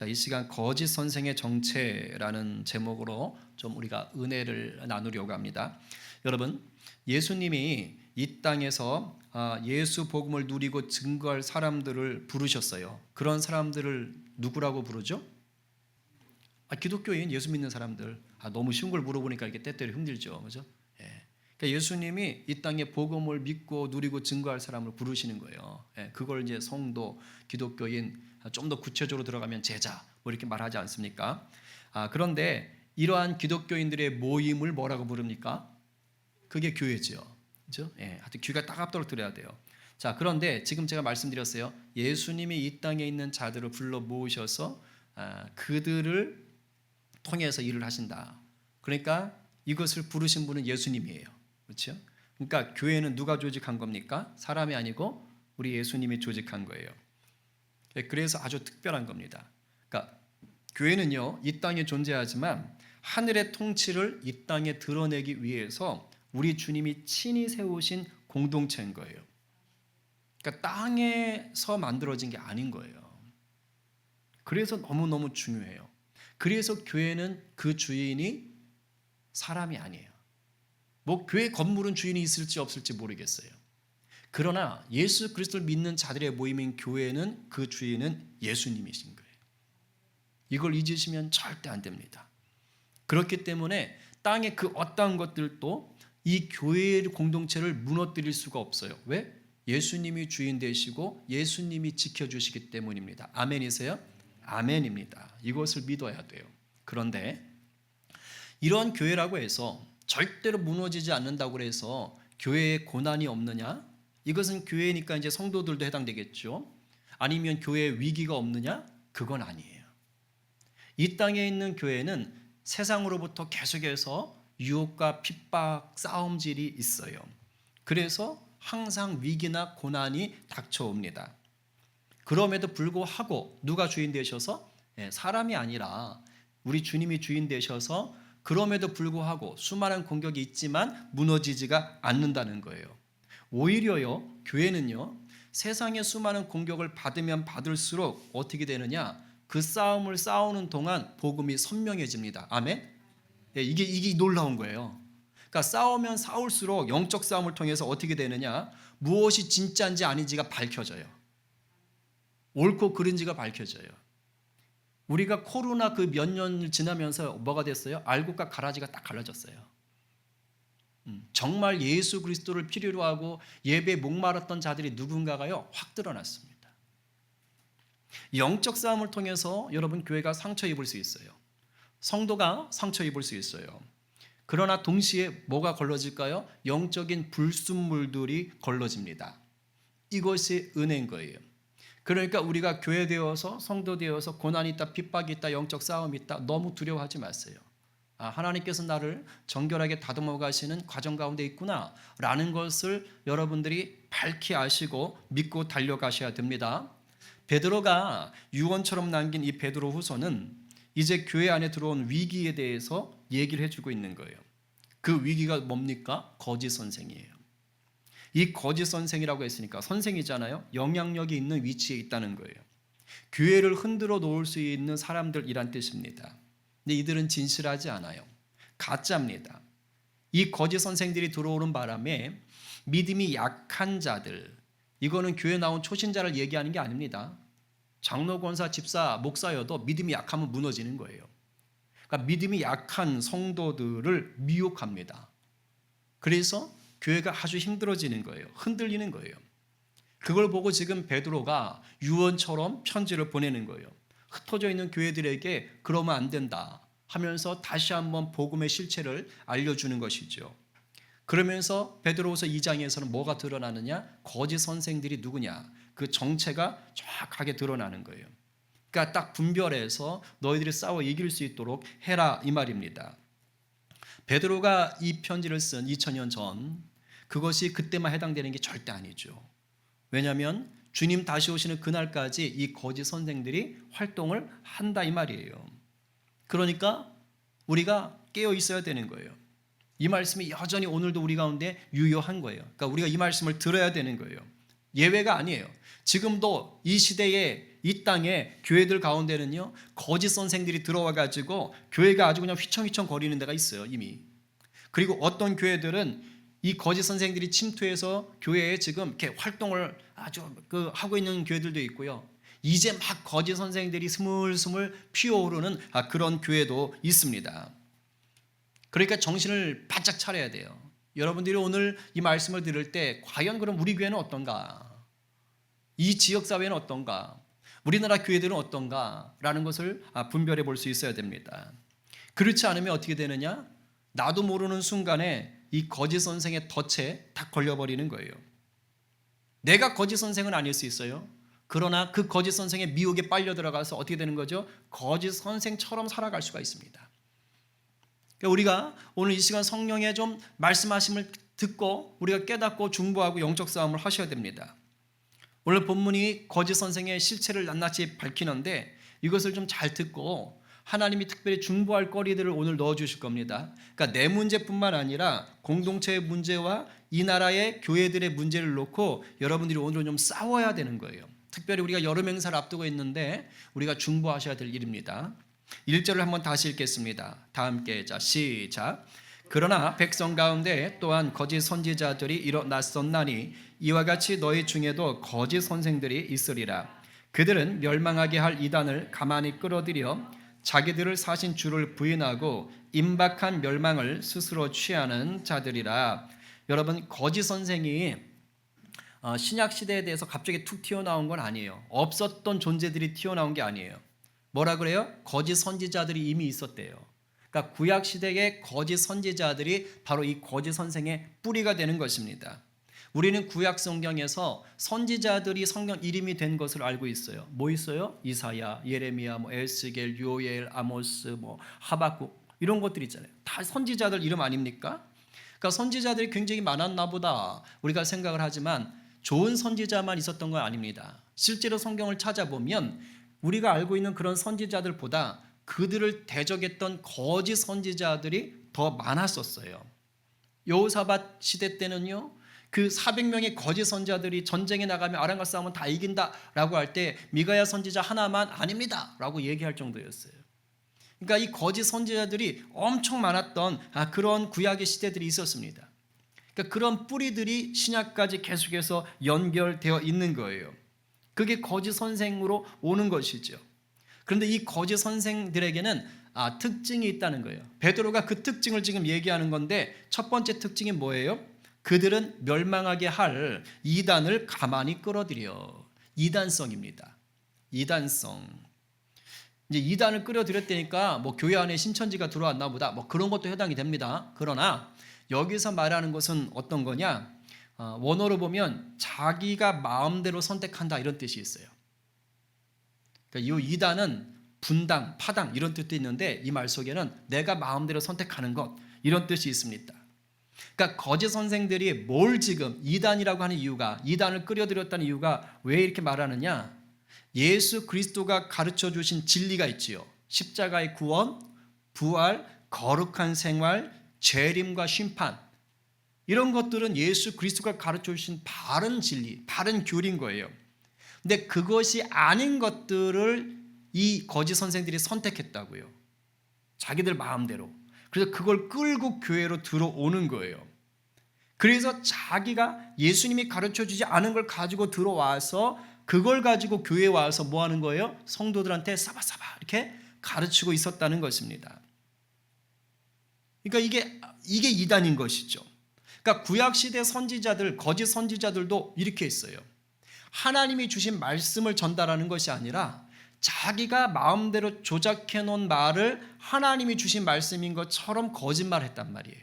이 시간 거짓 선생의 정체라는 제목으로 좀 우리가 은혜를 나누려고 합니다. 여러분, 예수님이 이 땅에서 예수 복음을 누리고 증거할 사람들을 부르셨어요. 그런 사람들을 누구라고 부르죠? 기독교인, 예수 믿는 사람들. 너무 쉬운 걸 물어보니까 이렇게 때때로 힘들죠, 그죠? 그러니까 예수님이 이 땅에 복음을 믿고 누리고 증거할 사람을 부르시는 거예요. 그걸 이제 성도, 기독교인, 좀 더 구체적으로 들어가면 제자 뭐 이렇게 말하지 않습니까? 그런데 이러한 기독교인들의 모임을 뭐라고 부릅니까? 그게 교회죠. 그죠? 하여튼 귀가 따갑도록 들어야 돼요. 자, 그런데 지금 제가 말씀드렸어요. 예수님이 이 땅에 있는 자들을 불러 모으셔서 그들을 통해서 일을 하신다. 그러니까 이것을 부르신 분은 예수님이에요. 그렇죠? 그러니까 교회는 누가 조직한 겁니까? 사람이 아니고 우리 예수님이 조직한 거예요. 그래서 아주 특별한 겁니다. 그러니까 교회는요, 이 땅에 존재하지만 하늘의 통치를 이 땅에 드러내기 위해서 우리 주님이 친히 세우신 공동체인 거예요. 그러니까 땅에서 만들어진 게 아닌 거예요. 그래서 너무너무 중요해요. 그래서 교회는 그 주인이 사람이 아니에요. 뭐 교회 건물은 주인이 있을지 없을지 모르겠어요. 그러나 예수 그리스도를 믿는 자들의 모임인 교회는 그 주인은 예수님이신 거예요. 이걸 잊으시면 절대 안 됩니다. 그렇기 때문에 땅의 그 어떠한 것들도 이 교회의 공동체를 무너뜨릴 수가 없어요. 왜? 예수님이 주인 되시고 예수님이 지켜주시기 때문입니다. 아멘이세요? 아멘입니다. 이것을 믿어야 돼요. 그런데 이런 교회라고 해서 절대로 무너지지 않는다고 해서 교회에 고난이 없느냐? 이것은 교회니까 이제 성도들도 해당되겠죠. 아니면 교회에 위기가 없느냐? 그건 아니에요. 이 땅에 있는 교회는 세상으로부터 계속해서 유혹과 핍박, 싸움질이 있어요. 그래서 항상 위기나 고난이 닥쳐옵니다. 그럼에도 불구하고 누가 주인 되셔서? 사람이 아니라 우리 주님이 주인 되셔서 그럼에도 불구하고 수많은 공격이 있지만 무너지지가 않는다는 거예요. 오히려요, 교회는요, 세상의 수많은 공격을 받으면 받을수록 어떻게 되느냐? 그 싸움을 싸우는 동안 복음이 선명해집니다. 아멘? 이게 놀라운 거예요. 그러니까 싸우면 싸울수록 영적 싸움을 통해서 어떻게 되느냐? 무엇이 진짜인지 아닌지가 밝혀져요. 옳고 그른지가 밝혀져요. 우리가 코로나 그 몇 년을 지나면서 뭐가 됐어요? 알곡과 가라지가 딱 갈라졌어요. 정말 예수 그리스도를 필요로 하고 예배에 목마랐던 자들이 누군가가요, 확 드러났습니다. 영적 싸움을 통해서 여러분 교회가 상처 입을 수 있어요. 성도가 상처 입을 수 있어요. 그러나 동시에 뭐가 걸러질까요? 영적인 불순물들이 걸러집니다. 이것이 은혜인 거예요. 그러니까 우리가 교회 되어서 성도 되어서 고난이 있다, 핍박이 있다, 영적 싸움이 있다, 너무 두려워하지 마세요. 하나님께서 나를 정결하게 다듬어 가시는 과정 가운데 있구나 라는 것을 여러분들이 밝히 아시고 믿고 달려가셔야 됩니다. 베드로가 유언처럼 남긴 이 베드로 후서는 이제 교회 안에 들어온 위기에 대해서 얘기를 해주고 있는 거예요. 그 위기가 뭡니까? 거짓 선생이에요. 이 거짓 선생이라고 했으니까 선생이잖아요. 영향력이 있는 위치에 있다는 거예요. 교회를 흔들어 놓을 수 있는 사람들이란 뜻입니다. 근데 이들은 진실하지 않아요. 가짜입니다. 이 거짓 선생들이 들어오는 바람에 믿음이 약한 자들, 이거는 교회 나온 초신자를 얘기하는 게 아닙니다. 장로, 권사, 집사, 목사여도 믿음이 약하면 무너지는 거예요. 그러니까 믿음이 약한 성도들을 미혹합니다. 그래서 교회가 아주 힘들어지는 거예요. 흔들리는 거예요. 그걸 보고 지금 베드로가 유언처럼 편지를 보내는 거예요. 흩어져 있는 교회들에게 그러면 안 된다 하면서 다시 한번 복음의 실체를 알려주는 것이죠. 그러면서 베드로후서 2장에서는 뭐가 드러나느냐? 거짓 선생들이 누구냐? 그 정체가 정확하게 드러나는 거예요. 그러니까 딱 분별해서 너희들이 싸워 이길 수 있도록 해라 이 말입니다. 베드로가 이 편지를 쓴 2000년 전, 그것이 그때만 해당되는 게 절대 아니죠. 왜냐하면 주님 다시 오시는 그날까지 이 거짓 선생들이 활동을 한다 이 말이에요. 그러니까 우리가 깨어 있어야 되는 거예요. 이 말씀이 여전히 오늘도 우리 가운데 유효한 거예요. 그러니까 우리가 이 말씀을 들어야 되는 거예요. 예외가 아니에요. 지금도 이 시대에 이 땅에 교회들 가운데는요, 거짓 선생들이 들어와 가지고 교회가 아주 그냥 휘청휘청 거리는 데가 있어요, 이미. 그리고 어떤 교회들은 이 거짓 선생들이 침투해서 교회에 지금 이렇게 활동을 아주 하고 있는 교회들도 있고요. 이제 막 거짓 선생들이 스물스물 피어오르는 그런 교회도 있습니다. 그러니까 정신을 바짝 차려야 돼요. 여러분들이 오늘 이 말씀을 들을 때 과연 그럼 우리 교회는 어떤가? 이 지역사회는 어떤가? 우리나라 교회들은 어떤가? 라는 것을 분별해 볼 수 있어야 됩니다. 그렇지 않으면 어떻게 되느냐? 나도 모르는 순간에 이 거짓 선생의 덫에 다 걸려버리는 거예요. 내가 거짓 선생은 아닐 수 있어요. 그러나 그 거짓 선생의 미혹에 빨려 들어가서 어떻게 되는 거죠? 거짓 선생처럼 살아갈 수가 있습니다. 그러니까 우리가 오늘 이 시간 성령의 좀 말씀하심을 듣고 우리가 깨닫고 중보하고 영적 싸움을 하셔야 됩니다. 오늘 본문이 거짓 선생의 실체를 낱낱이 밝히는데 이것을 좀 잘 듣고 하나님이 특별히 중보할 거리들을 오늘 넣어주실 겁니다. 그러니까 내 문제뿐만 아니라 공동체의 문제와 이 나라의 교회들의 문제를 놓고 여러분들이 오늘은 좀 싸워야 되는 거예요. 특별히 우리가 여름 행사를 앞두고 있는데 우리가 중보하셔야 될 일입니다. 1절을 한번 다시 읽겠습니다. 다 함께 시작. 그러나 백성 가운데 또한 거짓 선지자들이 일어났었나니 이와 같이 너희 중에도 거짓 선생들이 있으리라. 그들은 멸망하게 할 이단을 가만히 끌어들여 자기들을 사신 주를 부인하고 임박한 멸망을 스스로 취하는 자들이라. 여러분, 거짓 선생이 신약 시대에 대해서 갑자기 툭 튀어나온 건 아니에요. 없었던 존재들이 튀어나온 게 아니에요. 뭐라 그래요? 거짓 선지자들이 이미 있었대요. 그러니까 구약 시대의 거짓 선지자들이 바로 이 거짓 선생의 뿌리가 되는 것입니다. 우리는 구약 성경에서 선지자들이 성경 이름이 된 것을 알고 있어요. 뭐 있어요? 이사야, 예레미야, 에스겔, 요엘, 아모스, 하박국 이런 것들 있잖아요. 다 선지자들 이름 아닙니까? 그러니까 선지자들이 굉장히 많았나 보다 우리가 생각을 하지만 좋은 선지자만 있었던 건 아닙니다. 실제로 성경을 찾아보면 우리가 알고 있는 그런 선지자들보다 그들을 대적했던 거짓 선지자들이 더 많았었어요. 여호사밧 시대 때는요, 그 400명의 거짓 선지자들이 전쟁에 나가면 아람과 싸우면 다 이긴다라고 할 때 미가야 선지자 하나만 아닙니다라고 얘기할 정도였어요. 그러니까 이 거짓 선지자들이 엄청 많았던 그런 구약의 시대들이 있었습니다. 그러니까 그런 뿌리들이 신약까지 계속해서 연결되어 있는 거예요. 그게 거짓 선생으로 오는 것이죠. 그런데 이 거짓 선생들에게는 특징이 있다는 거예요. 베드로가 그 특징을 지금 얘기하는 건데 첫 번째 특징이 뭐예요? 그들은 멸망하게 할 이단을 가만히 끌어들여. 이단성입니다. 이단성. 이제 이단을 끌어들였다니까 교회 안에 신천지가 들어왔나 보다 그런 것도 해당이 됩니다. 그러나 여기서 말하는 것은 어떤 거냐? 원어로 보면 자기가 마음대로 선택한다 이런 뜻이 있어요. 그러니까 이 이단은 분당, 파당 이런 뜻도 있는데 이 말 속에는 내가 마음대로 선택하는 것 이런 뜻이 있습니다. 그러니까 거짓 선생들이 뭘 지금 이단이라고 하는 이유가, 이단을 끌어들였다는 이유가 왜 이렇게 말하느냐? 예수 그리스도가 가르쳐 주신 진리가 있지요. 십자가의 구원, 부활, 거룩한 생활, 재림과 심판 이런 것들은 예수 그리스도가 가르쳐 주신 바른 진리, 바른 교리인 거예요. 근데 그것이 아닌 것들을 이 거짓 선생들이 선택했다고요. 자기들 마음대로. 그래서 그걸 끌고 교회로 들어오는 거예요. 그래서 자기가 예수님이 가르쳐주지 않은 걸 가지고 들어와서 그걸 가지고 교회에 와서 뭐 하는 거예요? 성도들한테 사바사바 이렇게 가르치고 있었다는 것입니다. 그러니까 이게 이단인 것이죠. 그러니까 구약시대 선지자들, 거짓 선지자들도 이렇게 했어요. 하나님이 주신 말씀을 전달하는 것이 아니라 자기가 마음대로 조작해 놓은 말을 하나님이 주신 말씀인 것처럼 거짓말했단 말이에요.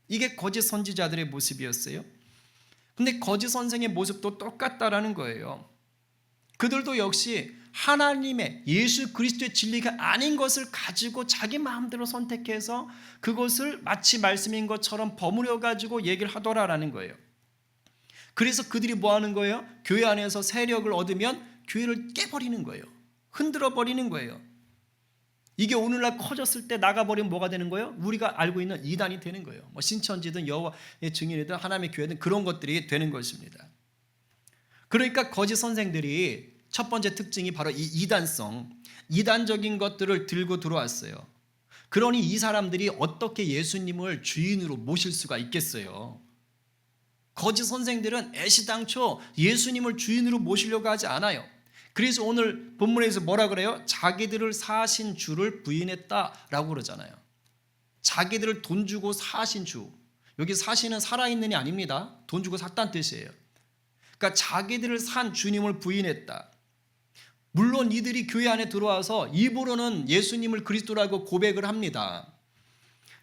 이게 거짓 선지자들의 모습이었어요. 근데 거짓 선생의 모습도 똑같다라는 거예요. 그들도 역시 하나님의 예수 그리스도의 진리가 아닌 것을 가지고 자기 마음대로 선택해서 그것을 마치 말씀인 것처럼 버무려 가지고 얘기를 하더라라는 거예요. 그래서 그들이 뭐 하는 거예요? 교회 안에서 세력을 얻으면 교회를 깨버리는 거예요. 흔들어 버리는 거예요. 이게 오늘날 커졌을 때 나가버리면 뭐가 되는 거예요? 우리가 알고 있는 이단이 되는 거예요. 신천지든 여호와의 증인이든 하나님의 교회든 그런 것들이 되는 것입니다. 그러니까 거짓 선생들이 첫 번째 특징이 바로 이 이단적인 것들을 들고 들어왔어요. 그러니 이 사람들이 어떻게 예수님을 주인으로 모실 수가 있겠어요? 거짓 선생들은 애시당초 예수님을 주인으로 모시려고 하지 않아요. 그래서 오늘 본문에서 뭐라 그래요? 자기들을 사신 주를 부인했다라고 그러잖아요. 자기들을 돈 주고 사신 주. 여기 사신은 살아있는이 아닙니다. 돈 주고 샀다는 뜻이에요. 그러니까 자기들을 산 주님을 부인했다. 물론 이들이 교회 안에 들어와서 입으로는 예수님을 그리스도라고 고백을 합니다.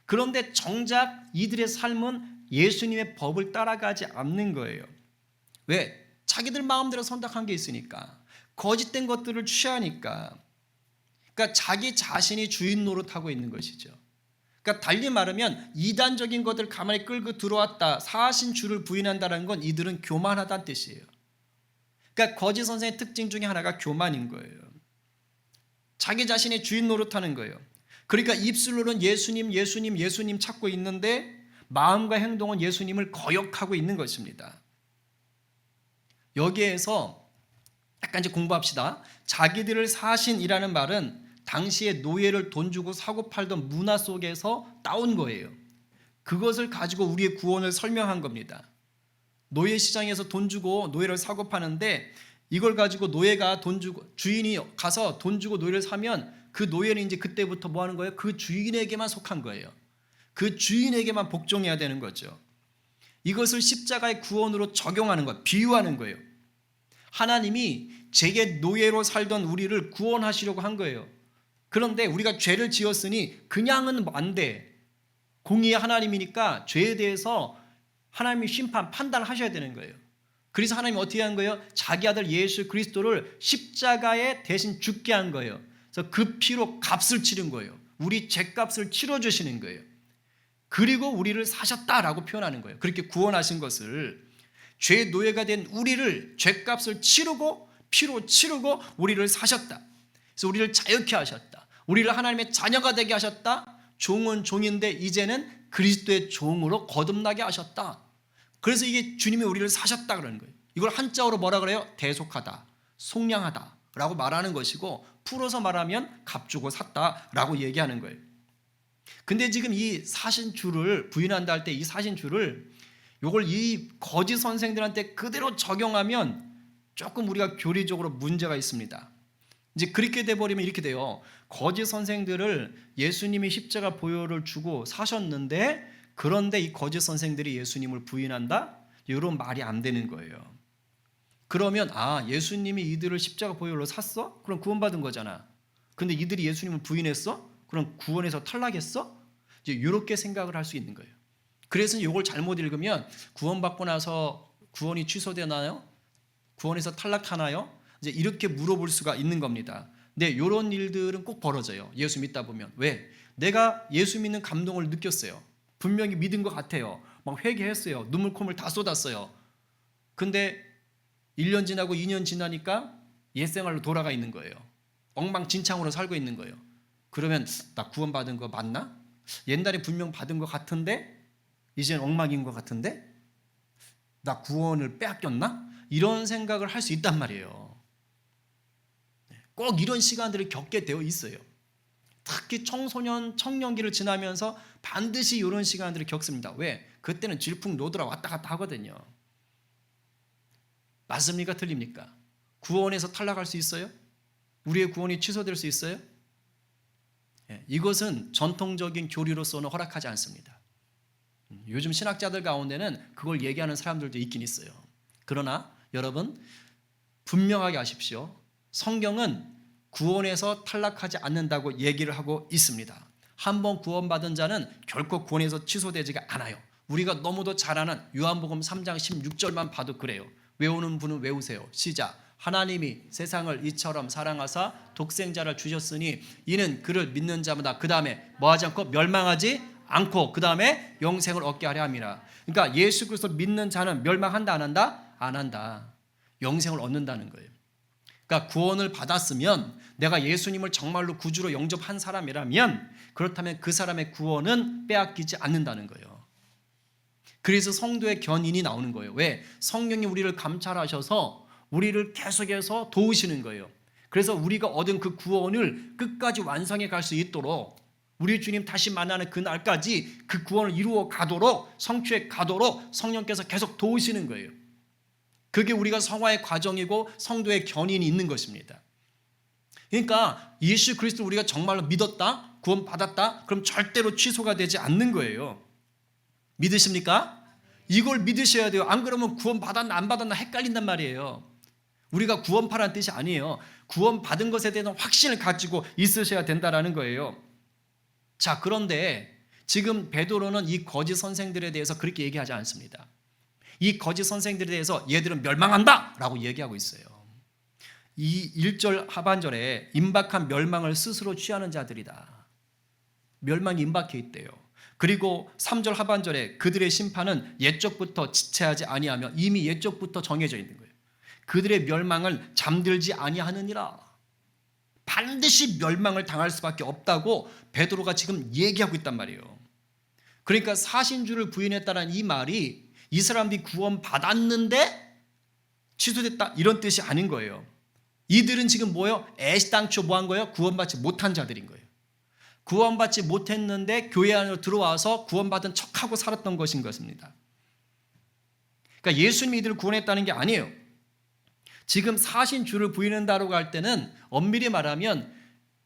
그런데 정작 이들의 삶은 예수님의 법을 따라가지 않는 거예요. 왜? 자기들 마음대로 선택한 게 있으니까. 거짓된 것들을 취하니까. 그러니까 자기 자신이 주인 노릇하고 있는 것이죠. 그러니까 달리 말하면 이단적인 것들 가만히 끌고 들어왔다. 사신 주를 부인한다는 건 이들은 교만하다는 뜻이에요. 그러니까 거짓 선생의 특징 중에 하나가 교만인 거예요. 자기 자신의 주인 노릇하는 거예요. 그러니까 입술로는 예수님 찾고 있는데 마음과 행동은 예수님을 거역하고 있는 것입니다. 여기에서 약간 이제 공부합시다. 자기들을 사신이라는 말은 당시에 노예를 돈 주고 사고 팔던 문화 속에서 따온 거예요. 그것을 가지고 우리의 구원을 설명한 겁니다. 노예 시장에서 돈 주고 노예를 사고 파는데 이걸 가지고 노예가 돈 주고 주인이 가서 돈 주고 노예를 사면 그 노예는 이제 그때부터 뭐 하는 거예요? 그 주인에게만 속한 거예요. 그 주인에게만 복종해야 되는 거죠. 이것을 십자가의 구원으로 적용하는 것, 비유하는 거예요. 하나님이 제게 노예로 살던 우리를 구원하시려고 한 거예요. 그런데 우리가 죄를 지었으니 그냥은 안 돼. 공의의 하나님이니까 죄에 대해서 하나님이 판단하셔야 되는 거예요. 그래서 하나님이 어떻게 한 거예요? 자기 아들 예수 그리스도를 십자가에 대신 죽게 한 거예요. 그래서 그 피로 값을 치른 거예요. 우리 죄값을 치러주시는 거예요. 그리고 우리를 사셨다라고 표현하는 거예요. 그렇게 구원하신 것을 죄 노예가 된 우리를 죄값을 치르고 피로 치르고 우리를 사셨다. 그래서 우리를 자유케 하셨다. 우리를 하나님의 자녀가 되게 하셨다. 종은 종인데 이제는 그리스도의 종으로 거듭나게 하셨다. 그래서 이게 주님이 우리를 사셨다 그러는 거예요. 이걸 한자어로 뭐라 그래요? 대속하다, 속량하다 라고 말하는 것이고 풀어서 말하면 값주고 샀다라고 얘기하는 거예요. 근데 지금 이 사신주를 부인한다 할 때 이 사신주를 요걸 이 거짓 선생들한테 그대로 적용하면 조금 우리가 교리적으로 문제가 있습니다. 이제 그렇게 돼버리면 이렇게 돼요. 거짓 선생들을 예수님이 십자가 보혈을 주고 사셨는데 그런데 이 거짓 선생들이 예수님을 부인한다? 이런 말이 안 되는 거예요. 그러면 예수님이 이들을 십자가 보혈로 샀어? 그럼 구원받은 거잖아. 근데 이들이 예수님을 부인했어? 그럼 구원에서 탈락했어? 이제 이렇게 생각을 할 수 있는 거예요. 그래서 이걸 잘못 읽으면 구원받고 나서 구원이 취소되나요? 구원에서 탈락하나요? 이제 이렇게 물어볼 수가 있는 겁니다. 근데 이런 일들은 꼭 벌어져요. 예수 믿다 보면. 왜? 내가 예수 믿는 감동을 느꼈어요. 분명히 믿은 것 같아요. 막 회개했어요. 눈물 콧물 다 쏟았어요. 근데 1년 지나고 2년 지나니까 옛생활로 돌아가 있는 거예요. 엉망진창으로 살고 있는 거예요. 그러면 나 구원받은 거 맞나? 옛날에 분명 받은 것 같은데 이제는 엉망인 것 같은데 나 구원을 빼앗겼나? 이런 생각을 할 수 있단 말이에요. 꼭 이런 시간들을 겪게 되어 있어요. 특히 청소년, 청년기를 지나면서 반드시 이런 시간들을 겪습니다. 왜? 그때는 질풍노도라 왔다 갔다 하거든요. 맞습니까? 틀립니까? 구원에서 탈락할 수 있어요? 우리의 구원이 취소될 수 있어요? 이것은 전통적인 교리로서는 허락하지 않습니다. 요즘 신학자들 가운데는 그걸 얘기하는 사람들도 있긴 있어요. 그러나 여러분 분명하게 아십시오. 성경은 구원에서 탈락하지 않는다고 얘기를 하고 있습니다. 한번 구원받은 자는 결코 구원에서 취소되지가 않아요. 우리가 너무도 잘 아는 요한복음 3장 16절만 봐도 그래요. 외우는 분은 외우세요. 시작. 하나님이 세상을 이처럼 사랑하사 독생자를 주셨으니 이는 그를 믿는 자마다 그 다음에 뭐하지 않고 멸망하지 않고 그 다음에 영생을 얻게 하려 함이라. 그러니까 예수 그리스도 믿는 자는 멸망한다 안 한다? 안 한다. 영생을 얻는다는 거예요. 그러니까 구원을 받았으면 내가 예수님을 정말로 구주로 영접한 사람이라면 그렇다면 그 사람의 구원은 빼앗기지 않는다는 거예요. 그래서 성도의 견인이 나오는 거예요. 왜? 성령이 우리를 감찰하셔서 우리를 계속해서 도우시는 거예요. 그래서 우리가 얻은 그 구원을 끝까지 완성해 갈 수 있도록 우리 주님 다시 만나는 그날까지 그 구원을 이루어 가도록 성취해 가도록 성령께서 계속 도우시는 거예요. 그게 우리가 성화의 과정이고 성도의 견인이 있는 것입니다. 그러니까 예수 그리스도를 우리가 정말로 믿었다, 구원받았다, 그럼 절대로 취소가 되지 않는 거예요. 믿으십니까? 이걸 믿으셔야 돼요. 안 그러면 구원받았나 안 받았나 헷갈린단 말이에요. 우리가 구원파라는 뜻이 아니에요. 구원받은 것에 대한 확신을 가지고 있으셔야 된다는 거예요. 자, 그런데 지금 베드로는 이 거짓 선생들에 대해서 그렇게 얘기하지 않습니다. 이 거짓 선생들에 대해서 얘들은 멸망한다 라고 얘기하고 있어요. 이 1절 하반절에 임박한 멸망을 스스로 취하는 자들이다. 멸망이 임박해 있대요. 그리고 3절 하반절에 그들의 심판은 옛적부터 지체하지 아니하며 이미 옛적부터 정해져 있는 거예요. 그들의 멸망을 잠들지 아니하느니라. 반드시 멸망을 당할 수밖에 없다고 베드로가 지금 얘기하고 있단 말이에요. 그러니까 사신주를 부인했다는 이 말이 이 사람들이 구원받았는데 취소됐다 이런 뜻이 아닌 거예요. 이들은 지금 뭐예요? 애시당초 뭐 한 거예요? 구원받지 못한 자들인 거예요. 구원받지 못했는데 교회 안으로 들어와서 구원받은 척하고 살았던 것인 것입니다. 그러니까 예수님이 이들을 구원했다는 게 아니에요. 지금 사신주를 부인한다고 할 때는 엄밀히 말하면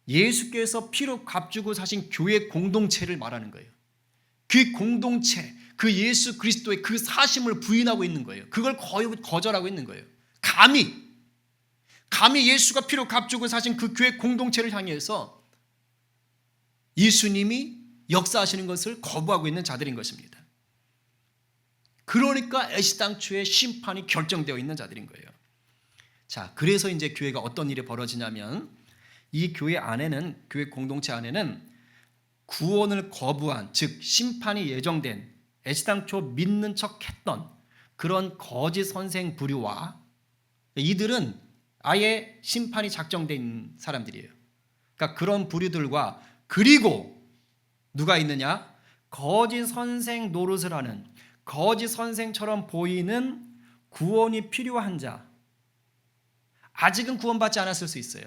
예수께서 피로 값주고 사신 교회 공동체를 말하는 거예요. 그 공동체, 그 예수 그리스도의 그 사심을 부인하고 있는 거예요. 그걸 거절하고 있는 거예요. 감히 예수가 피로 값주고 사신 그 교회 공동체를 향해서 예수님이 역사하시는 것을 거부하고 있는 자들인 것입니다. 그러니까 애시당초에 심판이 결정되어 있는 자들인 거예요. 자, 그래서 이제 교회가 어떤 일이 벌어지냐면 이 교회 안에는, 교회 공동체 안에는 구원을 거부한, 즉 심판이 예정된 애시당초 믿는 척했던 그런 거짓 선생 부류와 이들은 아예 심판이 작정된 사람들이에요. 그러니까 그런 부류들과 그리고 누가 있느냐? 거짓 선생 노릇을 하는, 거짓 선생처럼 보이는 구원이 필요한 자. 아직은 구원받지 않았을 수 있어요.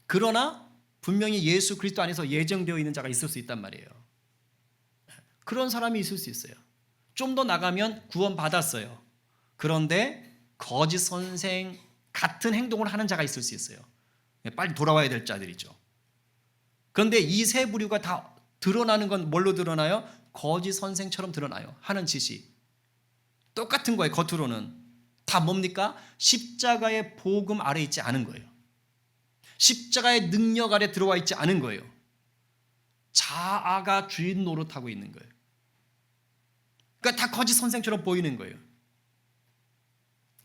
그러나 분명히 예수 그리스도 안에서 예정되어 있는 자가 있을 수 있단 말이에요. 그런 사람이 있을 수 있어요. 좀 더 나가면 구원받았어요. 그런데 거짓 선생 같은 행동을 하는 자가 있을 수 있어요. 빨리 돌아와야 될 자들이죠. 그런데 이 세 부류가 다 드러나는 건 뭘로 드러나요? 거짓 선생처럼 드러나요. 하는 짓이 똑같은 거예요. 겉으로는 다 뭡니까? 십자가의 복음 아래 있지 않은 거예요. 십자가의 능력 아래 들어와 있지 않은 거예요. 자아가 주인 노릇하고 있는 거예요. 그러니까 다 거짓 선생처럼 보이는 거예요.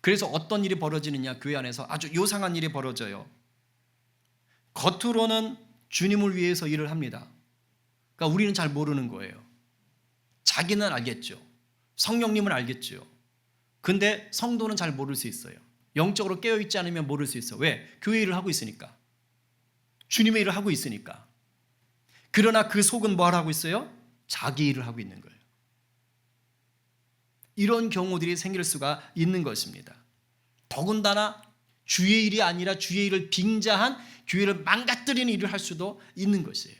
그래서 어떤 일이 벌어지느냐? 교회 안에서 아주 요상한 일이 벌어져요. 겉으로는 주님을 위해서 일을 합니다. 그러니까 우리는 잘 모르는 거예요. 자기는 알겠죠. 성령님은 알겠죠. 근데 성도는 잘 모를 수 있어요. 영적으로 깨어있지 않으면 모를 수 있어. 왜? 교회 일을 하고 있으니까. 주님의 일을 하고 있으니까. 그러나 그 속은 뭘 하고 있어요? 자기 일을 하고 있는 거예요. 이런 경우들이 생길 수가 있는 것입니다. 더군다나 주의 일이 아니라 주의 일을 빙자한 교회를 망가뜨리는 일을 할 수도 있는 것이에요.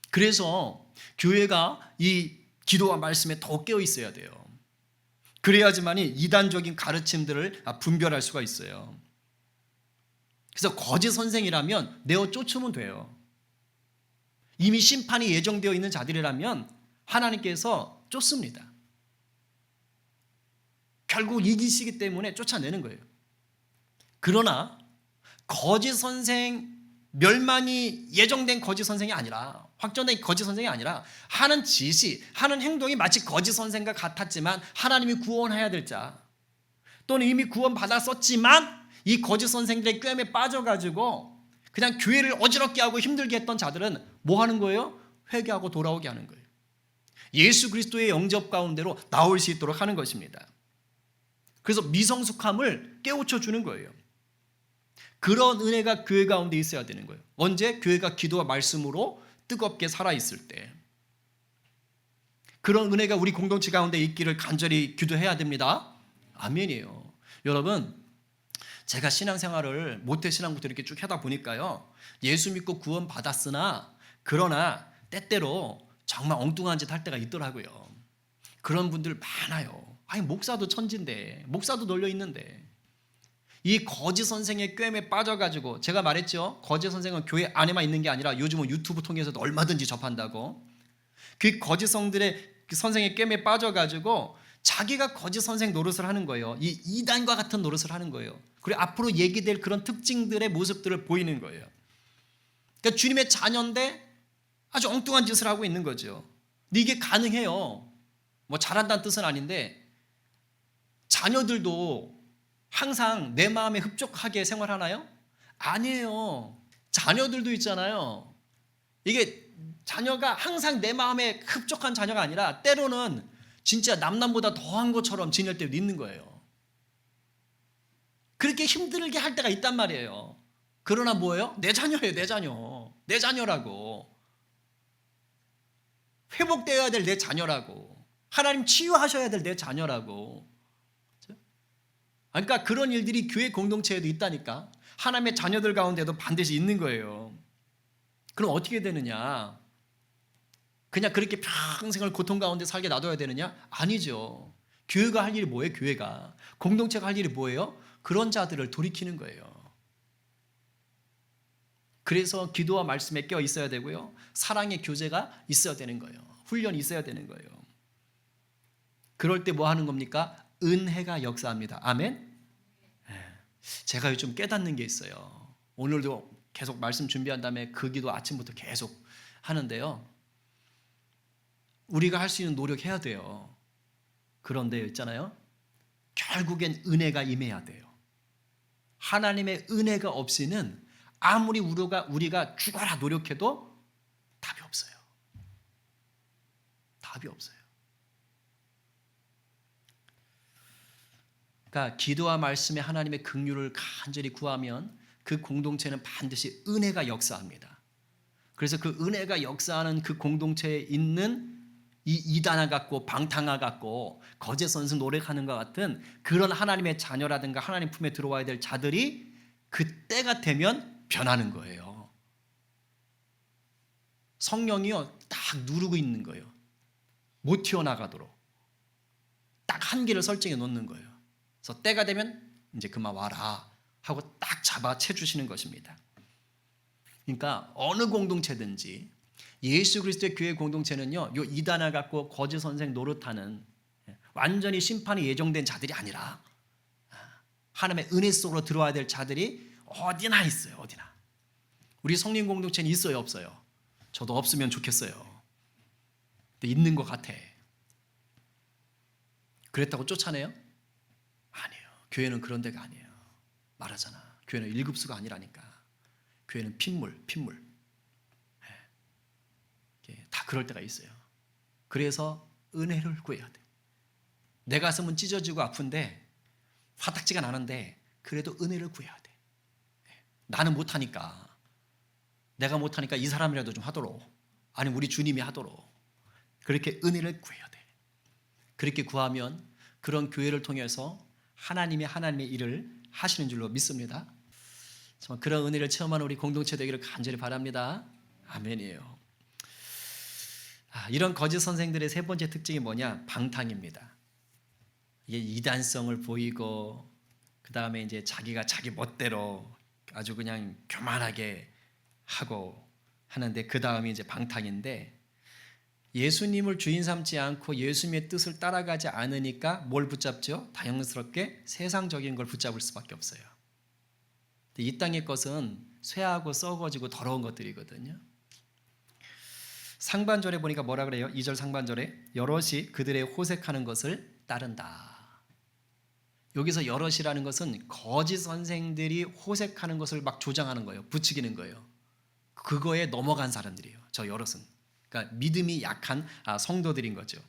그래서 교회가 이 기도와 말씀에 더 깨어 있어야 돼요. 그래야지만이 이단적인 가르침들을 분별할 수가 있어요. 그래서 거짓 선생이라면 내어 쫓으면 돼요. 이미 심판이 예정되어 있는 자들이라면 하나님께서 쫓습니다. 결국 이기시기 때문에 쫓아내는 거예요. 그러나 거짓 선생, 멸망이 예정된 거짓 선생이 아니라, 확정된 거짓 선생이 아니라 하는 짓이, 하는 행동이 마치 거짓 선생과 같았지만 하나님이 구원해야 될 자, 또는 이미 구원받았었지만 이 거짓 선생들의 꿰매 빠져가지고 그냥 교회를 어지럽게 하고 힘들게 했던 자들은 뭐 하는 거예요? 회개하고 돌아오게 하는 거예요. 예수 그리스도의 영접 가운데로 나올 수 있도록 하는 것입니다. 그래서 미성숙함을 깨우쳐 주는 거예요. 그런 은혜가 교회 가운데 있어야 되는 거예요. 언제? 교회가 기도와 말씀으로 뜨겁게 살아있을 때. 그런 은혜가 우리 공동체 가운데 있기를 간절히 기도해야 됩니다. 아멘이에요. 여러분, 제가 신앙생활을 모태신앙부터 이렇게 쭉 하다 보니까요, 예수 믿고 구원 받았으나 그러나 때때로 정말 엉뚱한 짓 할 때가 있더라고요. 그런 분들 많아요. 아니, 목사도 천진데, 목사도 놀려 있는데, 이 거짓 선생의 꿰매 빠져가지고, 제가 말했죠, 거짓 선생은 교회 안에만 있는 게 아니라 요즘은 유튜브 통해서도 얼마든지 접한다고. 그 거짓 선생의 꿰매 빠져가지고 자기가 거짓 선생 노릇을 하는 거예요. 이 이단과 같은 노릇을 하는 거예요. 그리고 앞으로 얘기될 그런 특징들의 모습들을 보이는 거예요. 그러니까 주님의 자녀인데 아주 엉뚱한 짓을 하고 있는 거죠. 근데 이게 가능해요. 뭐 잘한다는 뜻은 아닌데, 자녀들도 항상 내 마음에 흡족하게 생활하나요? 아니에요. 자녀들도 있잖아요. 이게 자녀가 항상 내 마음에 흡족한 자녀가 아니라 때로는 진짜 남남보다 더한 것처럼 지낼 때도 있는 거예요. 그렇게 힘들게 할 때가 있단 말이에요. 그러나 뭐예요? 내 자녀예요, 내 자녀. 내 자녀라고. 회복되어야 될 내 자녀라고. 하나님 치유하셔야 될 내 자녀라고. 그러니까 그런 일들이 교회 공동체에도 있다니까. 하나님의 자녀들 가운데도 반드시 있는 거예요. 그럼 어떻게 되느냐? 그냥 그렇게 평생을 고통 가운데 살게 놔둬야 되느냐? 아니죠. 교회가 할 일이 뭐예요? 교회가. 공동체가 할 일이 뭐예요? 그런 자들을 돌이키는 거예요. 그래서 기도와 말씀에 껴 있어야 되고요. 사랑의 교제가 있어야 되는 거예요. 훈련이 있어야 되는 거예요. 그럴 때 뭐 하는 겁니까? 은혜가 역사합니다. 아멘? 제가 요즘 깨닫는 게 있어요. 오늘도 계속 말씀 준비한 다음에 그 기도 아침부터 계속 하는데요. 우리가 할 수 있는 노력해야 돼요. 그런데 있잖아요. 결국엔 은혜가 임해야 돼요. 하나님의 은혜가 없이는 아무리 우리가 죽어라 노력해도 답이 없어요. 답이 없어요. 그러니까 기도와 말씀에 하나님의 긍휼을 간절히 구하면 그 공동체는 반드시 은혜가 역사합니다. 그래서 그 은혜가 역사하는 그 공동체에 있는 이 이단아 같고 방탕아 같고 거짓 선생 노력하는 것 같은 그런 하나님의 자녀라든가 하나님 품에 들어와야 될 자들이 그때가 되면 변하는 거예요. 성령이요 딱 누르고 있는 거예요. 못 튀어나가도록 딱 한계를 설정해 놓는 거예요. 그래서 때가 되면 이제 그만 와라 하고 딱 잡아채 주시는 것입니다. 그러니까 어느 공동체든지 예수 그리스도의 교회 공동체는요, 요 이단아 갖고 거짓 선생 노릇하는 완전히 심판이 예정된 자들이 아니라 하나님의 은혜 속으로 들어와야 될 자들이 어디나 있어요. 어디나. 우리 성림 공동체는 있어요, 없어요? 저도 없으면 좋겠어요. 근데 있는 것 같아. 그랬다고 쫓아내요? 아니에요. 교회는 그런 데가 아니에요. 말하잖아. 교회는 1급수가 아니라니까. 교회는 핏물. 다 그럴 때가 있어요. 그래서 은혜를 구해야 돼. 내 가슴은 찢어지고 아픈데 화딱지가 나는데 그래도 은혜를 구해야 돼. 나는 못하니까, 내가 못하니까 이 사람이라도 좀 하도록, 아니면 우리 주님이 하도록 그렇게 은혜를 구해야 돼. 그렇게 구하면 그런 교회를 통해서 하나님의 일을 하시는 줄로 믿습니다. 정말 그런 은혜를 체험하는 우리 공동체 되기를 간절히 바랍니다. 아멘이에요. 이런 거짓 선생들의 세 번째 특징이 뭐냐? 방탕입니다. 이게 이단성을 보이고 그 다음에 이제 자기가 자기 멋대로 아주 그냥 교만하게 하고 하는데 그 다음이 이제 방탕인데, 예수님을 주인 삼지 않고 예수님의 뜻을 따라가지 않으니까 뭘 붙잡죠? 다행스럽게 세상적인 걸 붙잡을 수밖에 없어요. 이 땅의 것은 쇠하고 썩어지고 더러운 것들이거든요. 상반절에 보니까 뭐라 그래요? 2절 상반절에 여럿이 그들의 호색하는 것을 따른다. 여기서 여럿이라는 것은 거짓 선생들이 호색하는 것을 막 조장하는 거예요. 부추기는 거예요. 그거에 넘어간 사람들이에요. 저 여럿은. 그러니까 믿음이 약한 성도들인 거죠.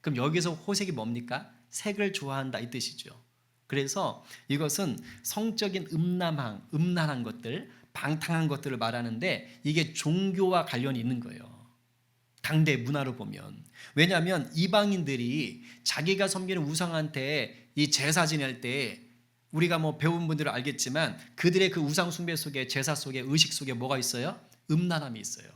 그럼 여기서 호색이 뭡니까? 색을 좋아한다 이 뜻이죠. 그래서 이것은 성적인 음란한 것들, 방탕한 것들을 말하는데 이게 종교와 관련이 있는 거예요. 당대 문화로 보면. 왜냐하면 이방인들이 자기가 섬기는 우상한테 이 제사 지낼 때 우리가 뭐 배운 분들은 알겠지만 그들의 그 우상 숭배 속에, 제사 속에, 의식 속에 뭐가 있어요? 음란함이 있어요.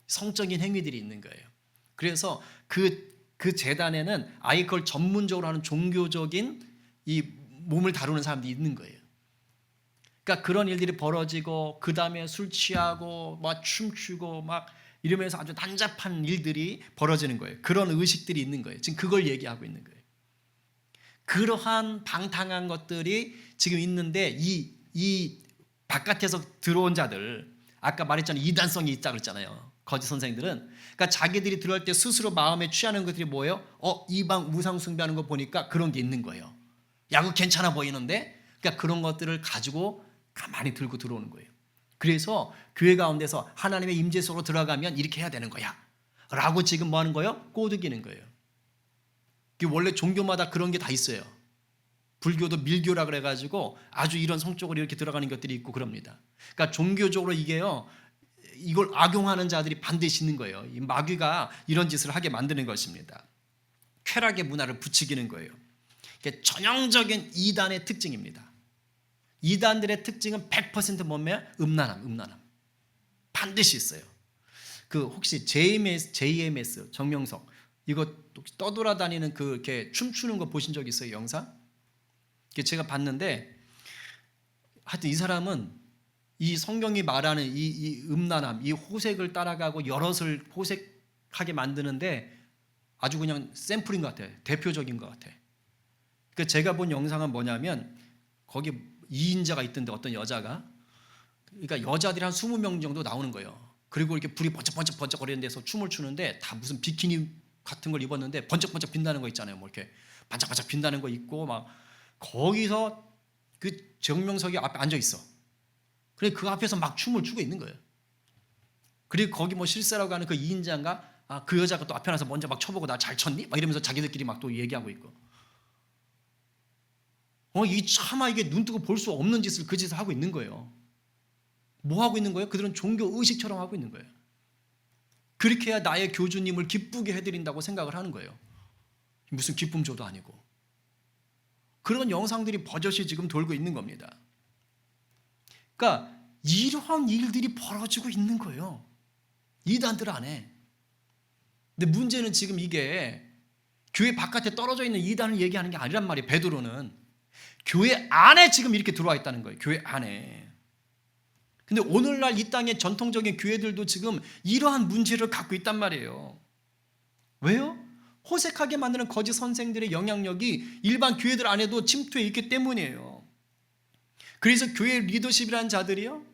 성적인 행위들이 있는 거예요. 그래서 그 제단에는 아예 그걸 전문적으로 하는 종교적인 이 몸을 다루는 사람들이 있는 거예요. 그러니까 그런 일들이 벌어지고 그 다음에 술 취하고 막 춤추고 막 이러면서 아주 난잡한 일들이 벌어지는 거예요. 그런 의식들이 있는 거예요. 지금 그걸 얘기하고 있는 거예요. 그러한 방탕한 것들이 지금 있는데 이 바깥에서 들어온 자들, 아까 말했잖아요. 이단성이 있다 그랬잖아요. 거짓 선생들은. 그러니까 자기들이 들어올 때 스스로 마음에 취하는 것들이 뭐예요? 이방 우상 숭배하는 거 보니까 그런 게 있는 거예요. 야, 그거 괜찮아 보이는데? 그러니까 그런 것들을 가지고 가만히 들고 들어오는 거예요. 그래서 교회 가운데서 하나님의 임재 속으로 들어가면 이렇게 해야 되는 거야 라고 지금 뭐 하는 거예요? 꼬드기는 거예요. 원래 종교마다 그런 게 다 있어요. 불교도 밀교라 그래가지고 아주 이런 성적으로 이렇게 들어가는 것들이 있고 그럽니다. 그러니까 종교적으로 이게요, 이걸 악용하는 자들이 반드시 있는 거예요. 이 마귀가 이런 짓을 하게 만드는 것입니다. 쾌락의 문화를 부추기는 거예요. 이게 전형적인 이단의 특징입니다. 이단들의 특징은 100% 뭐냐? 음란함. 반드시 있어요. 그 혹시 JMS 정명석 이거 떠돌아다니는 그 이렇게 춤추는 거 보신 적 있어요? 영상? 제가 봤는데 하여튼 이 사람은 이 성경이 말하는 이 음란함, 이 호색을 따라가고 여럿을 호색하게 만드는데 아주 그냥 샘플인 것 같아요. 대표적인 것 같아요. 그러니까 제가 본 영상은 뭐냐면 거기 2인자가 있던데 어떤 여자가, 그러니까 여자들이 한 20명 정도 나오는 거예요. 그리고 이렇게 불이 번쩍번쩍 거리는 데서 춤을 추는데 다 무슨 비키니 같은 걸 입었는데 번쩍번쩍 빛나는 거 있잖아요. 뭐 이렇게 반짝반짝 빛나는 거 있고 막 거기서 그 정명석이 앞에 앉아 있어. 그래 그 앞에서 막 춤을 추고 있는 거예요. 그리고 거기 뭐 실세라고 하는 그 2인자인가? 그 여자가 또 앞에 나서 먼저 막 쳐보고 나 잘 쳤니? 막 이러면서 자기들끼리 막 또 얘기하고 있고. 이 차마 이게 눈 뜨고 볼 수 없는 짓을 그 짓을 하고 있는 거예요. 뭐 하고 있는 거예요? 그들은 종교 의식처럼 하고 있는 거예요. 그렇게 해야 나의 교주님을 기쁘게 해드린다고 생각을 하는 거예요. 무슨 기쁨조도 아니고. 그런 영상들이 버젓이 지금 돌고 있는 겁니다. 그러니까 이러한 일들이 벌어지고 있는 거예요. 이단들 안에. 근데 문제는 지금 이게 교회 바깥에 떨어져 있는 이단을 얘기하는 게 아니란 말이에요. 베드로는 교회 안에 지금 이렇게 들어와 있다는 거예요. 교회 안에. 근데 오늘날 이 땅의 전통적인 교회들도 지금 이러한 문제를 갖고 있단 말이에요. 왜요? 호색하게 만드는 거짓 선생들의 영향력이 일반 교회들 안에도 침투해 있기 때문이에요. 그래서 교회 리더십이라는 자들이요,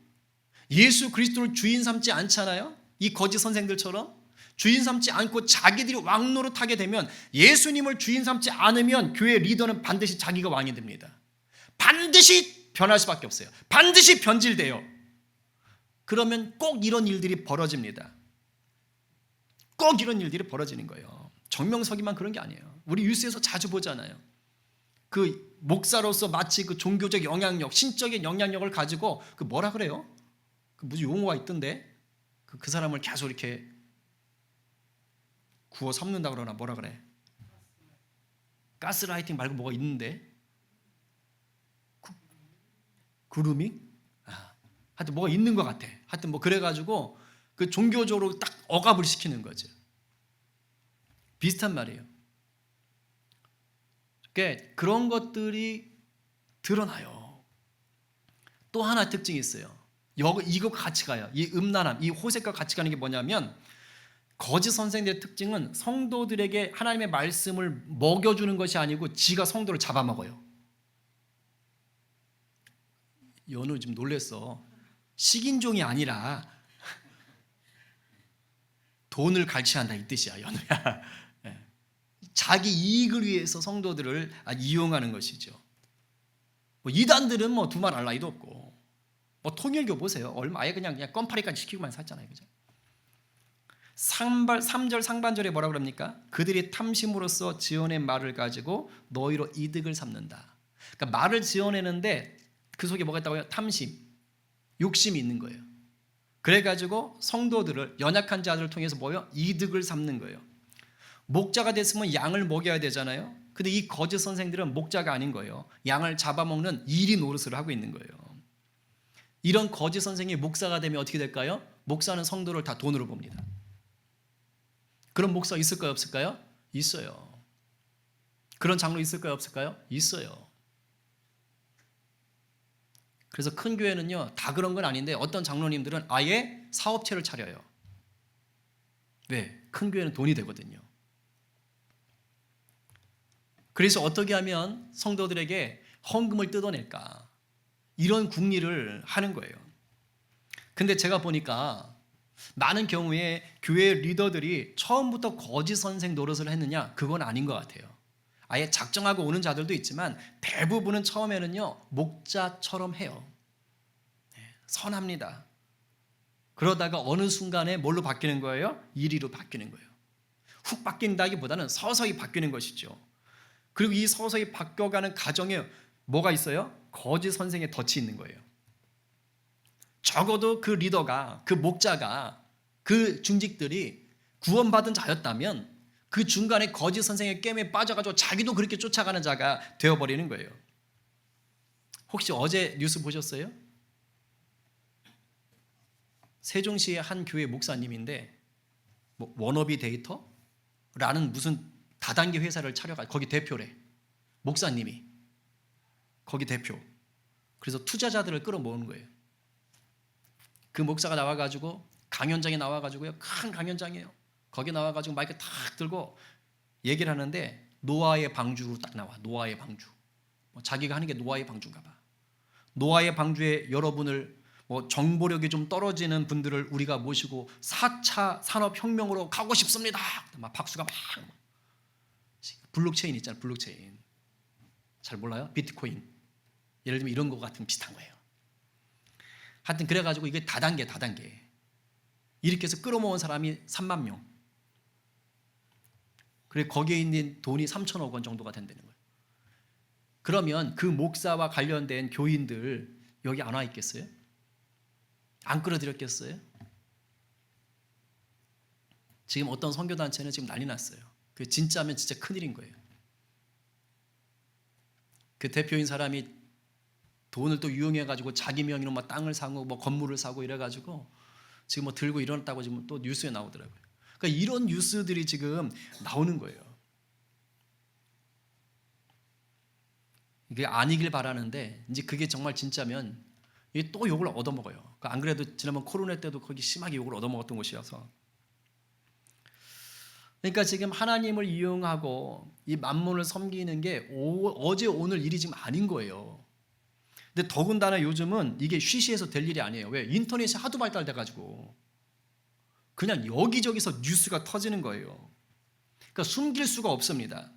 예수 그리스도를 주인 삼지 않잖아요. 이 거짓 선생들처럼 주인 삼지 않고 자기들이 왕 노릇하게 되면, 예수님을 주인 삼지 않으면 교회 리더는 반드시 자기가 왕이 됩니다. 반드시 변할 수밖에 없어요. 반드시 변질돼요. 그러면 꼭 이런 일들이 벌어집니다. 꼭 이런 일들이 벌어지는 거예요. 정명석이만 그런 게 아니에요. 우리 뉴스에서 자주 보잖아요. 그 목사로서 마치 그 종교적 영향력, 신적인 영향력을 가지고 그 뭐라 그래요? 그 무슨 용어가 있던데 그 사람을 계속 이렇게 구워 삼는다 그러나 뭐라 그래? 가스라이팅 말고 뭐가 있는데? 그루밍? 하여튼 뭐가 있는 것 같아. 하여튼 뭐 그래가지고 그 종교적으로 딱 억압을 시키는 거죠. 비슷한 말이에요. 그러니까 그런 것들이 드러나요. 또 하나 특징이 있어요. 이거 같이 가요. 이 음란함, 이 호색과 같이 가는 게 뭐냐면, 거짓 선생들의 특징은 성도들에게 하나님의 말씀을 먹여주는 것이 아니고 지가 성도를 잡아먹어요. 연우 지금 놀랬어. 식인종이 아니라 돈을 갈취한다 이 뜻이야, 연우야. 자기 이익을 위해서 성도들을 이용하는 것이죠. 뭐 이단들은 뭐 두말 알 나위도 없고, 뭐 통일교 보세요. 얼마 아예 그냥 껌파리까지 시키고만 살잖아요, 그죠? 3절 상반절에 뭐라 그럽니까? 그들이 탐심으로써 지어낸 말을 가지고 너희로 이득을 삼는다. 그러니까 말을 지어내는데 그 속에 뭐가 있다고요? 탐심, 욕심이 있는 거예요. 그래가지고 성도들을, 연약한 자들을 통해서 뭐요? 이득을 삼는 거예요. 목자가 됐으면 양을 먹여야 되잖아요. 근데 이 거짓 선생들은 목자가 아닌 거예요. 양을 잡아먹는 이리 노릇을 하고 있는 거예요. 이런 거짓 선생이 목사가 되면 어떻게 될까요? 목사는 성도를 다 돈으로 봅니다. 그런 목사 있을까요? 없을까요? 있어요. 그런 장로 있을까요? 없을까요? 있어요. 그래서 큰 교회는요, 다 그런 건 아닌데 어떤 장로님들은 아예 사업체를 차려요. 왜? 큰 교회는 돈이 되거든요. 그래서 어떻게 하면 성도들에게 헌금을 뜯어낼까? 이런 궁리를 하는 거예요. 근데 제가 보니까 많은 경우에 교회 리더들이 처음부터 거짓 선생 노릇을 했느냐? 그건 아닌 것 같아요. 아예 작정하고 오는 자들도 있지만 대부분은 처음에는요, 목자처럼 해요. 선합니다. 그러다가 어느 순간에 뭘로 바뀌는 거예요? 이리로 바뀌는 거예요. 훅 바뀐다기보다는 서서히 바뀌는 것이죠. 그리고 이 서서히 바뀌어가는 과정에 뭐가 있어요? 거짓 선생의 덫이 있는 거예요. 적어도 그 리더가, 그 목자가, 그 중직들이 구원받은 자였다면 그 중간에 거짓 선생의 깸에 빠져가지고 자기도 그렇게 쫓아가는 자가 되어버리는 거예요. 혹시 어제 뉴스 보셨어요? 세종시의 한 교회 목사님인데 워너비 데이터라는 무슨 다단계 회사를 차려가지고 거기 대표래. 목사님이 거기 대표. 그래서 투자자들을 끌어모으는 거예요. 그 목사가 나와가지고 강연장에 나와가지고요, 큰 강연장이에요. 거기 나와가지고 마이크 탁 들고 얘기를 하는데 노아의 방주로 딱 나와. 노아의 방주. 자기가 하는 게 노아의 방주인가 봐. 노아의 방주에 여러분을 정보력이 좀 떨어지는 분들을 우리가 모시고 4차 산업혁명으로 가고 싶습니다. 막 박수가 막. 블록체인 있잖아요. 블록체인. 잘 몰라요? 비트코인. 예를 들면 이런 거 같은 비슷한 거예요. 하여튼 그래가지고 이게 다단계. 이렇게 해서 끌어모은 사람이 3만 명. 그래 거기에 있는 돈이 3천억 원 정도가 된다는 거예요. 그러면 그 목사와 관련된 교인들 여기 안 와 있겠어요? 안 끌어들였겠어요? 지금 어떤 선교단체는 지금 난리 났어요. 그 진짜면 진짜 큰일인 거예요. 그 대표인 사람이 돈을 또 이용해가지고 자기 명의로 막 땅을 사고 건물을 사고 이래가지고 지금 들고 일어났다고 지금 또 뉴스에 나오더라고요. 그러니까 이런 뉴스들이 지금 나오는 거예요. 이게 아니길 바라는데 이제 그게 정말 진짜면 이게 또 욕을 얻어먹어요. 안 그래도 지난번 코로나 때도 거기 심하게 욕을 얻어먹었던 곳이어서. 그러니까 지금 하나님을 이용하고 이 만몬을 섬기는 게 어제 오늘 일이 지금 아닌 거예요. 근데 더군다나 요즘은 이게 쉬쉬해서 될 일이 아니에요. 왜? 인터넷이 하도 발달돼가지고 그냥 여기저기서 뉴스가 터지는 거예요. 그러니까 숨길 수가 없습니다.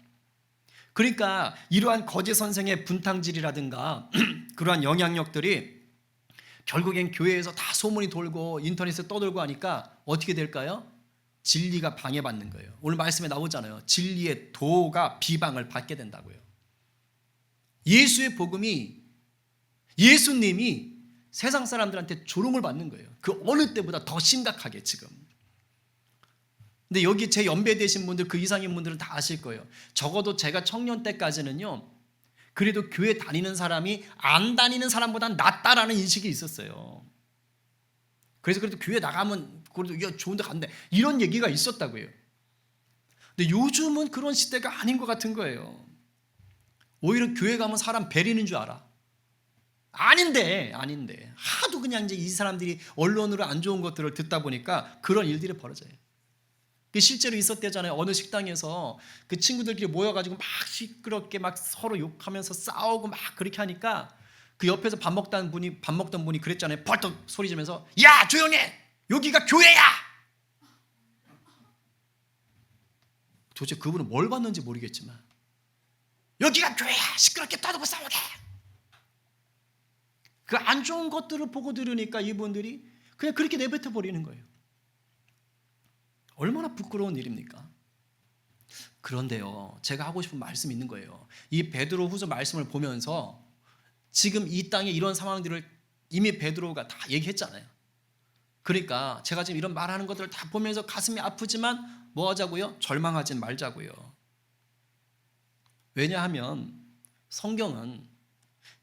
그러니까 이러한 거짓 선생의 분탕질이라든가 그러한 영향력들이 결국엔 교회에서 다 소문이 돌고 인터넷에 떠돌고 하니까 어떻게 될까요? 진리가 방해받는 거예요. 오늘 말씀에 나오잖아요. 진리의 도가 비방을 받게 된다고요. 예수의 복음이, 예수님이 세상 사람들한테 조롱을 받는 거예요. 그 어느 때보다 더 심각하게 지금. 근데 여기 제 연배 되신 분들, 그 이상인 분들은 다 아실 거예요. 적어도 제가 청년 때까지는요, 그래도 교회 다니는 사람이 안 다니는 사람보다 낫다라는 인식이 있었어요. 그래서 그래도 교회 나가면 그래도 이게 좋은데 간대, 이런 얘기가 있었다고요. 근데 요즘은 그런 시대가 아닌 것 같은 거예요. 오히려 교회 가면 사람 베리는 줄 알아. 아닌데 하도 그냥 이제 이 사람들이 언론으로 안 좋은 것들을 듣다 보니까 그런 일들이 벌어져요. 실제로 있었대잖아요. 어느 식당에서 그 친구들끼리 모여가지고 막 시끄럽게 막 서로 욕하면서 싸우고 막 그렇게 하니까 그 옆에서 밥 먹던 분이 그랬잖아요. 벌떡 소리 지면서, 야 조용히 해! 여기가 교회야! 도대체 그분은 뭘 봤는지 모르겠지만 여기가 교회야! 시끄럽게 떠들고 싸우게! 그 안 좋은 것들을 보고 들으니까 이분들이 그냥 그렇게 내뱉어 버리는 거예요. 얼마나 부끄러운 일입니까? 그런데요, 제가 하고 싶은 말씀이 있는 거예요. 이 베드로 후서 말씀을 보면서 지금 이 땅에 이런 상황들을 이미 베드로가 다 얘기했잖아요. 그러니까 제가 지금 이런 말하는 것들을 다 보면서 가슴이 아프지만 뭐 하자고요? 절망하진 말자고요. 왜냐하면 성경은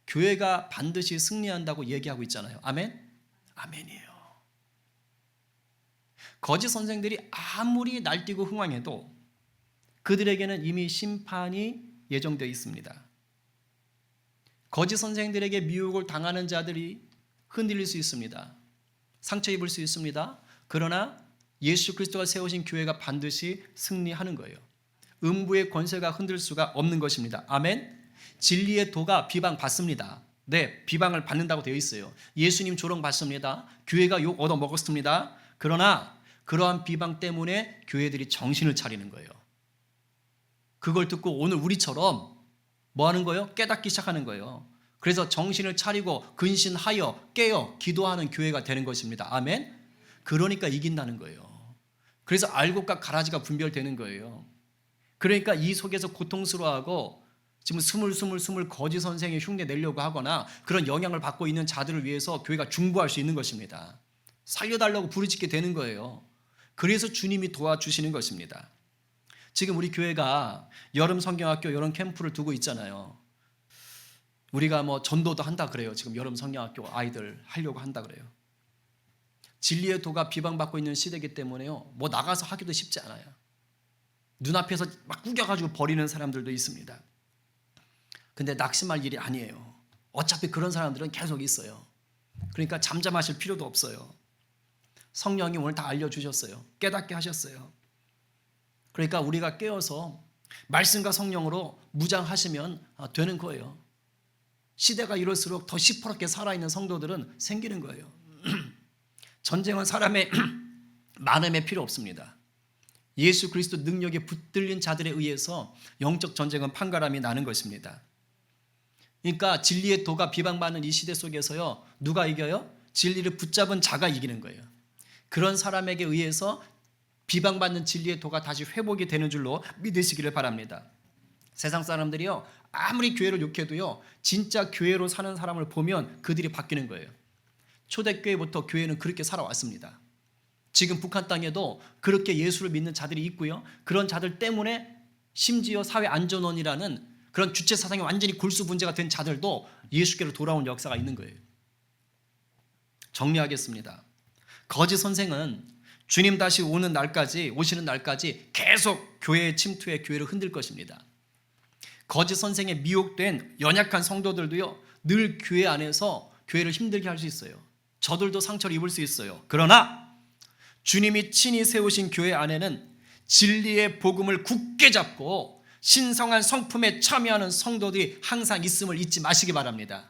교회가 반드시 승리한다고 얘기하고 있잖아요. 아멘? 아멘이에요. 거짓 선생들이 아무리 날뛰고 흥황해도 그들에게는 이미 심판이 예정되어 있습니다. 거짓 선생들에게 미혹을 당하는 자들이 흔들릴 수 있습니다. 상처 입을 수 있습니다. 그러나 예수 그리스도가 세우신 교회가 반드시 승리하는 거예요. 음부의 권세가 흔들 수가 없는 것입니다. 아멘. 진리의 도가 비방받습니다. 네, 비방을 받는다고 되어 있어요. 예수님 조롱 받습니다. 교회가 욕 얻어 먹었습니다. 그러나 그러한 비방 때문에 교회들이 정신을 차리는 거예요. 그걸 듣고 오늘 우리처럼 뭐 하는 거예요? 깨닫기 시작하는 거예요. 그래서 정신을 차리고 근신하여 깨어 기도하는 교회가 되는 것입니다. 아멘. 그러니까 이긴다는 거예요. 그래서 알곡과 가라지가 분별되는 거예요. 그러니까 이 속에서 고통스러워하고 지금 스물 거짓 선생의 흉내 내려고 하거나 그런 영향을 받고 있는 자들을 위해서 교회가 중보할 수 있는 것입니다. 살려달라고 부르짖게 되는 거예요. 그래서 주님이 도와주시는 것입니다. 지금 우리 교회가 여름 성경학교 이런 캠프를 두고 있잖아요. 우리가 뭐 전도도 한다 그래요. 지금 여름 성경학교 아이들 하려고 한다 그래요. 진리의 도가 비방받고 있는 시대이기 때문에요. 뭐 나가서 하기도 쉽지 않아요. 눈앞에서 막 구겨가지고 버리는 사람들도 있습니다. 근데 낙심할 일이 아니에요. 어차피 그런 사람들은 계속 있어요. 그러니까 잠잠하실 필요도 없어요. 성령이 오늘 다 알려주셨어요. 깨닫게 하셨어요. 그러니까 우리가 깨어서 말씀과 성령으로 무장하시면 되는 거예요. 시대가 이럴수록 더 시퍼렇게 살아있는 성도들은 생기는 거예요. 전쟁은 사람의 많음에 필요 없습니다. 예수 그리스도 능력에 붙들린 자들에 의해서 영적 전쟁은 판가람이 나는 것입니다. 그러니까 진리의 도가 비방받는 이 시대 속에서요, 누가 이겨요? 진리를 붙잡은 자가 이기는 거예요. 그런 사람에게 의해서 비방받는 진리의 도가 다시 회복이 되는 줄로 믿으시기를 바랍니다. 세상 사람들이요, 아무리 교회를 욕해도요, 진짜 교회로 사는 사람을 보면 그들이 바뀌는 거예요. 초대교회부터 교회는 그렇게 살아왔습니다. 지금 북한 땅에도 그렇게 예수를 믿는 자들이 있고요, 그런 자들 때문에 심지어 사회안전원이라는 그런 주체 사상이 완전히 골수분재가 된 자들도 예수께로 돌아온 역사가 있는 거예요. 정리하겠습니다. 거짓 선생은 주님 다시 오시는 날까지 계속 교회의 침투에 교회를 흔들 것입니다. 거짓 선생에 미혹된 연약한 성도들도요, 늘 교회 안에서 교회를 힘들게 할 수 있어요. 저들도 상처를 입을 수 있어요. 그러나 주님이 친히 세우신 교회 안에는 진리의 복음을 굳게 잡고 신성한 성품에 참여하는 성도들이 항상 있음을 잊지 마시기 바랍니다.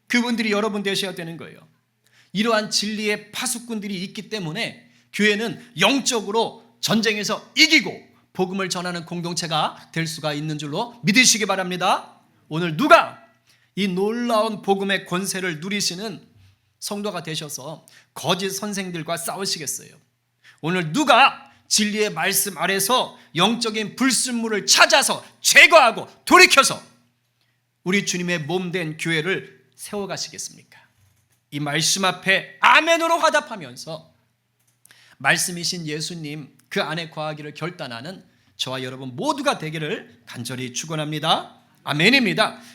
그분들이 여러분 되셔야 되는 거예요. 이러한 진리의 파수꾼들이 있기 때문에 교회는 영적으로 전쟁에서 이기고 복음을 전하는 공동체가 될 수가 있는 줄로 믿으시기 바랍니다. 오늘 누가 이 놀라운 복음의 권세를 누리시는 성도가 되셔서 거짓 선생들과 싸우시겠어요? 오늘 누가 진리의 말씀 아래서 영적인 불순물을 찾아서 제거하고 돌이켜서 우리 주님의 몸된 교회를 세워가시겠습니까? 이 말씀 앞에 아멘으로 화답하면서 말씀이신 예수님 그 안에 거하기를 결단하는 저와 여러분 모두가 되기를 간절히 축원합니다. 아멘입니다.